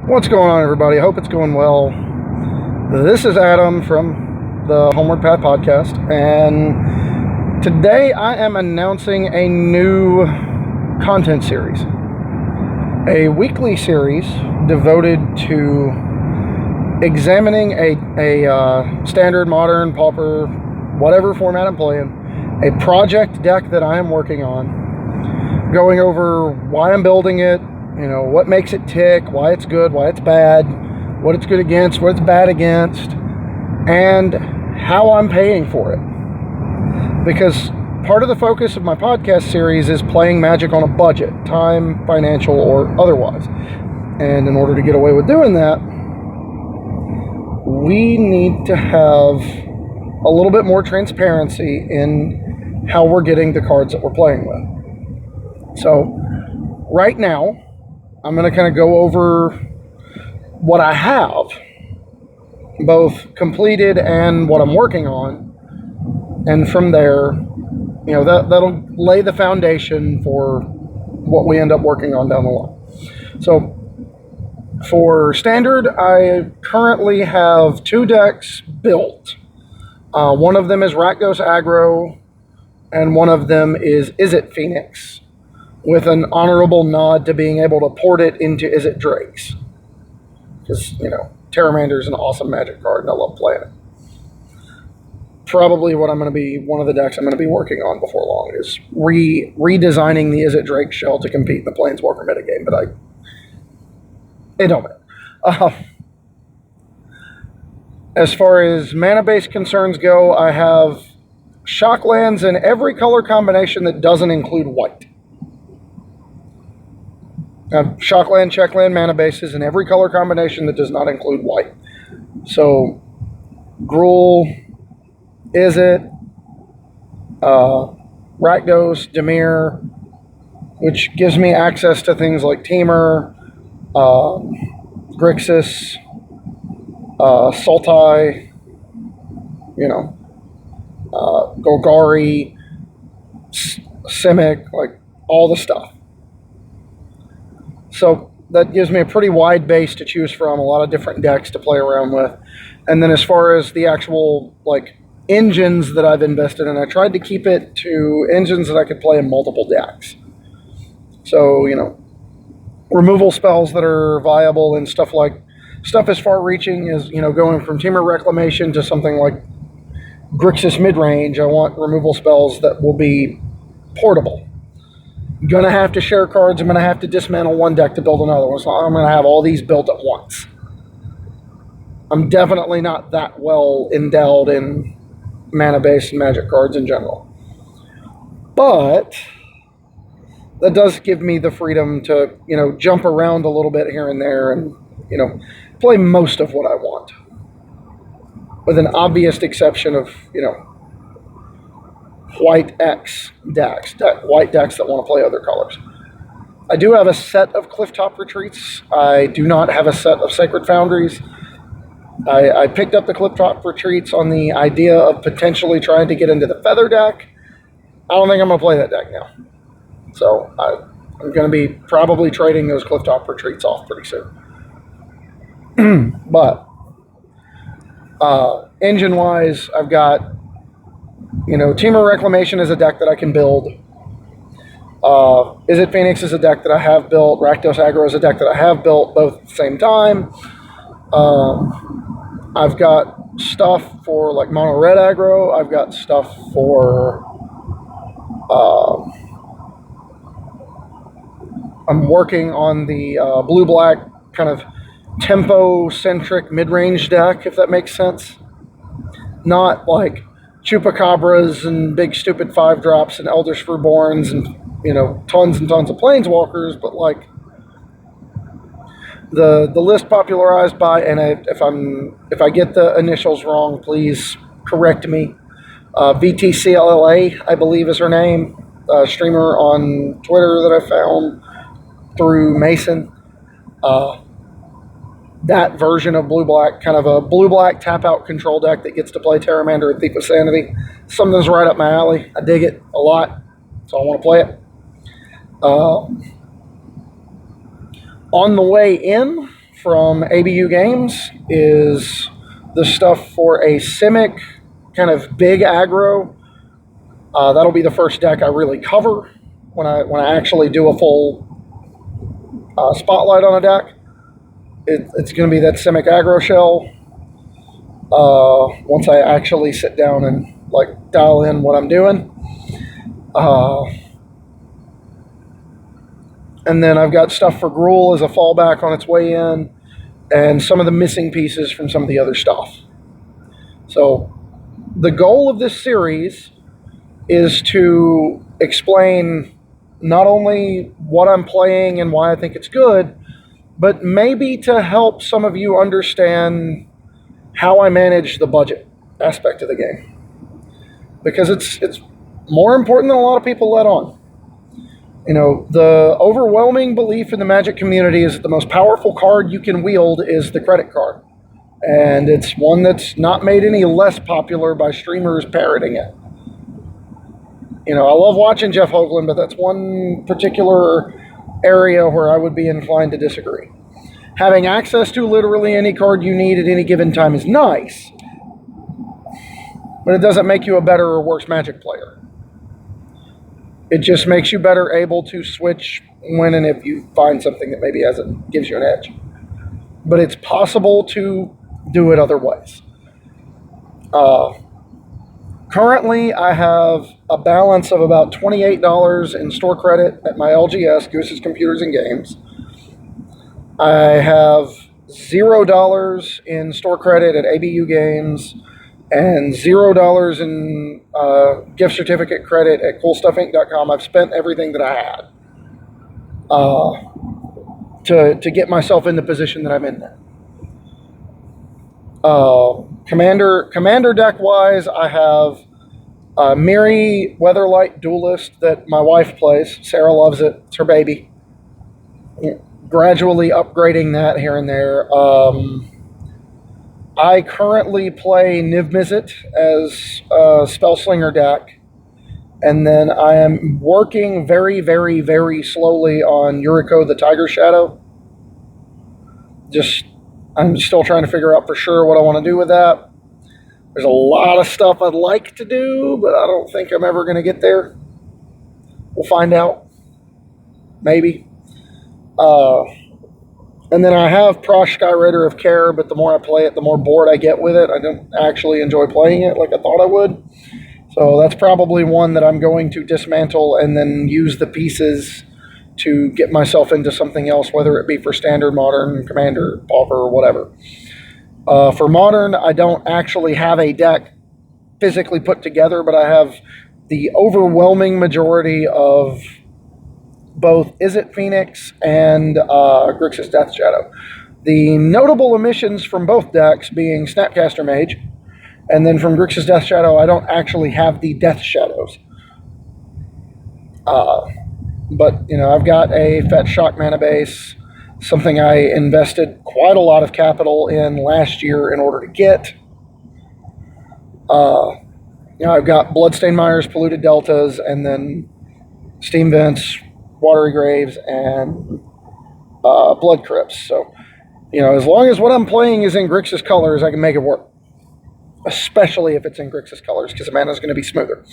What's going on, everybody? I hope it's going well. This is Adam from the Homeward Path Podcast, and today I am announcing a new content series. A weekly series devoted to examining a standard, modern, pauper, whatever format I'm playing, a project deck that I am working on, going over why I'm building it, what makes it tick, why it's good, why it's bad, what it's good against, what it's bad against, and how I'm paying for it. Because part of the focus of my podcast series is playing Magic on a budget, time, financial, or otherwise. And in order to get away with doing that, we need to have a little bit more transparency in how we're getting the cards that we're playing with. So right now, I'm going to kind of go over what I have, both completed and what I'm working on. And from there, that'll lay the foundation for what we end up working on down the line. So for standard, I currently have 2 decks built. One of them is Rakdos Aggro, and one of them is It Phoenix, with an honorable nod to being able to port it into It Drakes. Because, Terramander is an awesome Magic card, and I love playing it. Probably one of the decks I'm going to be working on before long is redesigning the It Drake shell to compete in the Planeswalker metagame, but it don't matter. As far as mana base concerns go, I have shock lands in every color combination that doesn't include white. I have shockland, checkland, mana bases in every color combination that does not include white. So, Gruul, Rakdos, Dimir, which gives me access to things like Temur, Grixis, Sultai, Golgari, Simic, like all the stuff. So that gives me a pretty wide base to choose from, a lot of different decks to play around with. And then as far as the actual, engines that I've invested in, I tried to keep it to engines that I could play in multiple decks. So, removal spells that are viable and stuff as far-reaching as, going from Temur Reclamation to something like Grixis Midrange. I want removal spells that will be portable. Gonna have to share cards. I'm gonna have to dismantle one deck to build another one. So I'm gonna have all these built at once. I'm definitely not that well endowed in mana based and Magic cards in general, but that does give me the freedom to jump around a little bit here and there and play most of what I want, with an obvious exception of white decks that want to play other colors. I do have a set of Clifftop Retreats. I do not have a set of Sacred Foundries. I picked up the Clifftop Retreats on the idea of potentially trying to get into the Feather deck. I don't think I'm going to play that deck now. So I'm going to be probably trading those Clifftop Retreats off pretty soon. But engine-wise, I've got Temur Reclamation is a deck that I can build. It Phoenix is a deck that I have built. Rakdos Aggro is a deck that I have built, both at the same time. I've got stuff for Mono Red Aggro. I've got stuff for... I'm working on the blue-black kind of tempo-centric mid-range deck, if that makes sense. Not Chupacabras and big stupid 5-drops and Elder Spruborns and tons and tons of Planeswalkers, but the list popularized by, and if I get the initials wrong, please correct me. VTCLLA, I believe is her name, streamer on Twitter that I found through Mason. That version of blue-black, kind of a blue-black tap-out control deck that gets to play Terramander and Thief of Sanity. Something's right up my alley. I dig it a lot, so I want to play it. On the way in from ABU Games is the stuff for a Simic kind of big aggro. That'll be the first deck I really cover when I actually do a full spotlight on a deck. It's going to be that Simic aggro shell. Once I actually sit down and like dial in what I'm doing. And then I've got stuff for Gruul as a fallback on its way in, and some of the missing pieces from some of the other stuff. So the goal of this series is to explain not only what I'm playing and why I think it's good, but maybe to help some of you understand how I manage the budget aspect of the game. Because it's more important than a lot of people let on. You know, the overwhelming belief in the Magic community is that the most powerful card you can wield is the credit card. And it's one that's not made any less popular by streamers parroting it. You know, I love watching Jeff Hoagland, but that's one particular area where I would be inclined to disagree. Having access to literally any card you need at any given time is nice, but it doesn't make you a better or worse Magic player. It just makes you better able to switch when and if you find something that maybe gives you an edge. But it's possible to do it other ways. Currently, I have a balance of about $28 in store credit at my LGS, Goose's Computers and Games. I have $0 in store credit at ABU Games, and $0 in gift certificate credit at CoolStuffInc.com. I've spent everything that I had to get myself in the position that I'm in now. Commander deck wise, I have Miri Weatherlight Duelist that my wife plays. Sarah loves it. It's her baby. Gradually upgrading that here and there. I currently play Niv Mizzet as a Spellslinger deck, and then I am working very, very, very slowly on Yuriko the Tiger Shadow. I'm still trying to figure out for sure what I want to do with that. There's a lot of stuff I'd like to do, but I don't think I'm ever going to get there. We'll find out. Maybe. And then I have Prosh Skyrider of Care, but the more I play it, the more bored I get with it. I don't actually enjoy playing it like I thought I would. So that's probably one that I'm going to dismantle and then use the pieces to get myself into something else, whether it be for Standard, Modern, Commander, Pauper, or whatever. For Modern, I don't actually have a deck physically put together, but I have the overwhelming majority of both Izzet Phoenix and Grixis Death Shadow. The notable omissions from both decks being Snapcaster Mage, and then from Grixis Death Shadow, I don't actually have the Death Shadows. But, you know, I've got a Fetch Shock mana base, something I invested quite a lot of capital in last year in order to get. You know, I've got Bloodstained Mires, Polluted Deltas, and then Steam Vents, Watery Graves, and Blood Crypts. So, you know, as long as what I'm playing is in Grixis colors, I can make it work. Especially if it's in Grixis colors, because the mana's going to be smoother.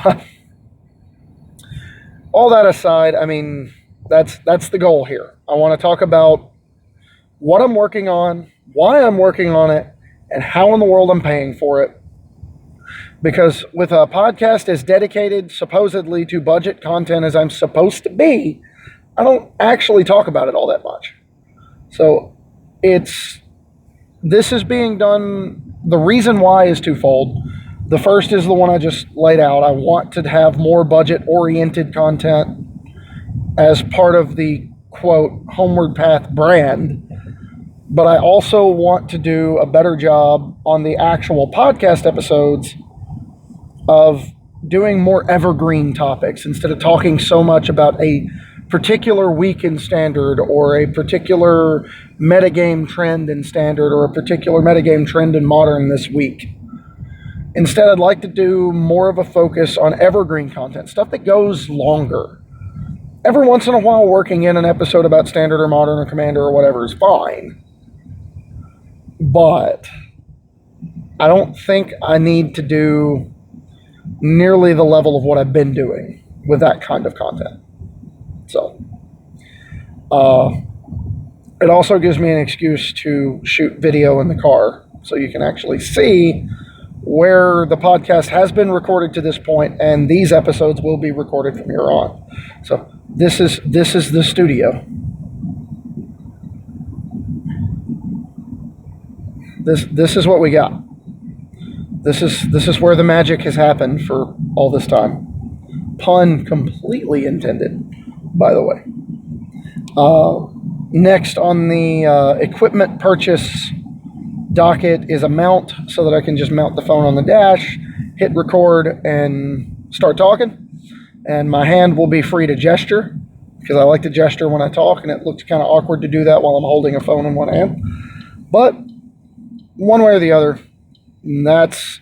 But all that aside, I mean, that's the goal here. I want to talk about what I'm working on, why I'm working on it, and how in the world I'm paying for it. Because with a podcast as dedicated, supposedly, to budget content as I'm supposed to be, I don't actually talk about it all that much. So this is being done, the reason why is twofold. The first is the one I just laid out. I want to have more budget-oriented content as part of the, quote, Homeward Path brand. But I also want to do a better job on the actual podcast episodes of doing more evergreen topics instead of talking so much about a particular week in Standard or a particular metagame trend in Standard or a particular metagame trend in Modern this week. Instead, I'd like to do more of a focus on evergreen content, stuff that goes longer. Every once in a while, working in an episode about Standard or Modern or Commander or whatever is fine. but I don't think I need to do nearly the level of what I've been doing with that kind of content. So, it also gives me an excuse to shoot video in the car so you can actually see where the podcast has been recorded to this point, and these episodes will be recorded from here on. So this is the studio. This is what we got. This is where the magic has happened for all this time. Pun completely intended, by the way. Next on the equipment purchase docket is a mount so that I can just mount the phone on the dash, hit record, and start talking. And my hand will be free to gesture because I like to gesture when I talk, and it looks kind of awkward to do that while I'm holding a phone in one hand. But one way or the other, that's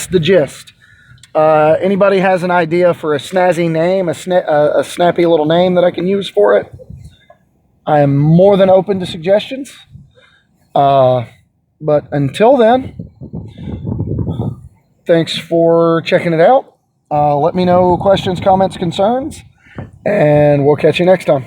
the gist. Anybody has an idea for a snazzy name, a snappy little name that I can use for it? I am more than open to suggestions. But until then, thanks for checking it out. Let me know questions, comments, concerns, and we'll catch you next time.